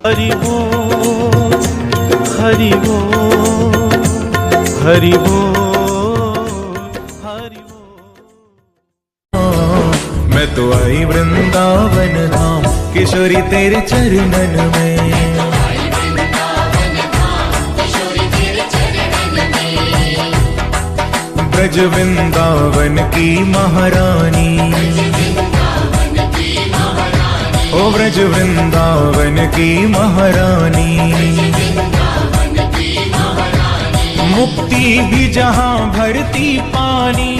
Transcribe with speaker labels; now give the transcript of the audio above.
Speaker 1: हरि बोल हरि बोल हरि बोल हरि बोल।
Speaker 2: मैं तो आई वृंदावन धाम किशोरी तेरे चरणन में। ब्रज वृंदावन की महारानी, ओ ब्रज वृंदावन की महारानी। मुक्ति भी जहाँ भरती पानी।